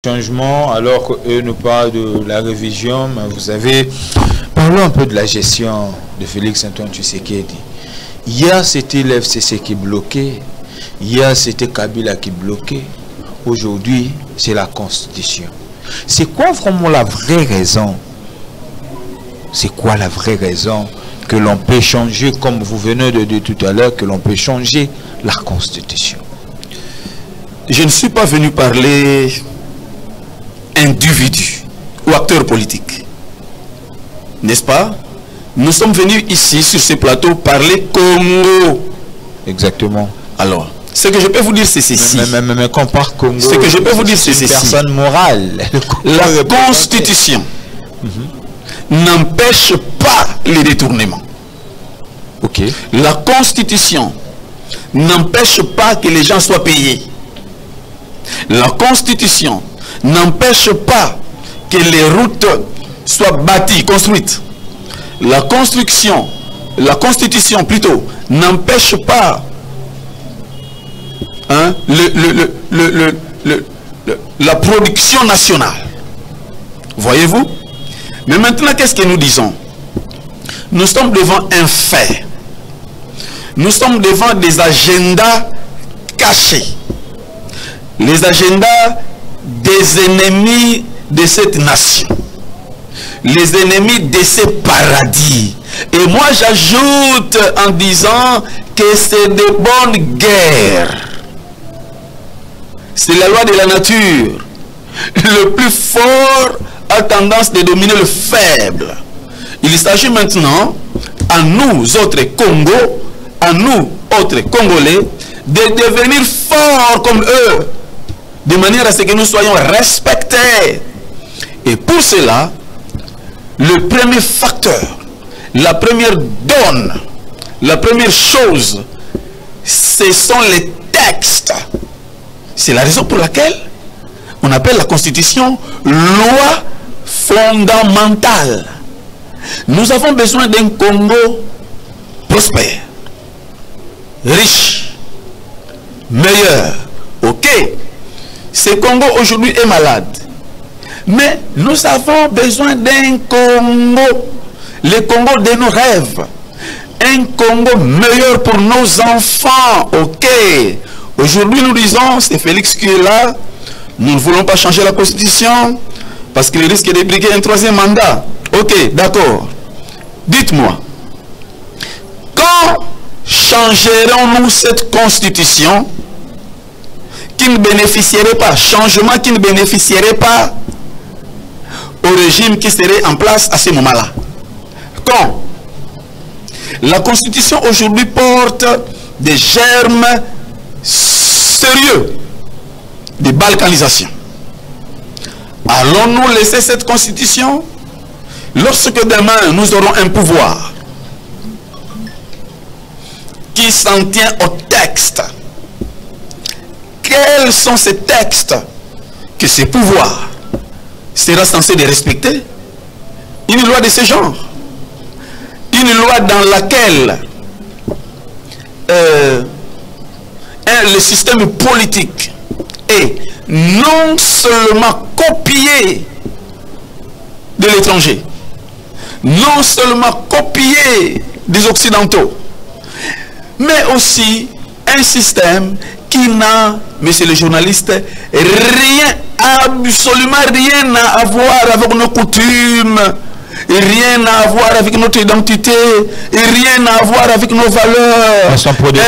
changement, alors qu'eux nous parlent de la révision, mais vous savez, parlons un peu de la gestion de Félix Antoine Tshisekedi. Hier, c'était l'FCC qui bloquait. Hier, c'était Kabila qui bloquait. Aujourd'hui, c'est la Constitution. C'est quoi vraiment la vraie raison? C'est quoi la vraie raison que l'on peut changer, comme vous venez de dire tout à l'heure, que l'on peut changer la Constitution? Je ne suis pas venu parler individu ou acteur politique. N'est-ce pas? Nous sommes venus ici, sur ce plateau, parler Congo. Exactement. Alors, ce que je peux vous dire, c'est ceci. Mais compare Congo. Ce que je peux vous dire, c'est ceci. Personne morale. La Constitution n'empêche pas les détournements. Ok. La Constitution n'empêche pas que les gens soient payés. La Constitution n'empêche pas que les routes soient bâties, construites. La Constitution plutôt, n'empêche pas la production nationale. Voyez-vous? Mais maintenant, qu'est-ce que nous disons? Nous sommes devant un fait. Nous sommes devant des agendas cachés. Les agendas des ennemis de cette nation. Les ennemis de ces paradis. Et moi j'ajoute en disant que c'est de bonnes guerres. C'est la loi de la nature. Le plus fort a tendance de dominer le faible. Il s'agit maintenant, à nous autres Congo, à nous autres Congolais, de devenir forts comme eux, de manière à ce que nous soyons respectés. Et pour cela, le premier facteur, la première donne, la première chose, ce sont les textes. C'est la raison pour laquelle on appelle la Constitution loi fondamentale. Nous avons besoin d'un Congo prospère, riche, meilleur. Ok, ce Congo aujourd'hui est malade. Mais nous avons besoin d'un Congo, le Congo de nos rêves. Un Congo meilleur pour nos enfants. Ok. Aujourd'hui, nous disons, c'est Félix qui est là. Nous ne voulons pas changer la Constitution parce qu'il risque de briguer un troisième mandat. Ok, d'accord. Dites-moi, quand changerons-nous cette Constitution qui ne bénéficierait pas, changement qui ne bénéficierait pas au régime qui serait en place à ce moment-là? Quand la Constitution aujourd'hui porte des germes sérieux de balkanisation. Allons-nous laisser cette Constitution lorsque demain nous aurons un pouvoir qui s'en tient au texte? Quels sont ces textes que ce pouvoir sera censé de respecter? Une loi de ce genre, une loi dans laquelle le système politique est non seulement copié de l'étranger, non seulement copié des Occidentaux, mais aussi un système qui n'a, monsieur le journaliste, rien, absolument rien à voir avec nos coutumes, rien à voir avec notre identité, rien à voir avec nos valeurs. Son producteur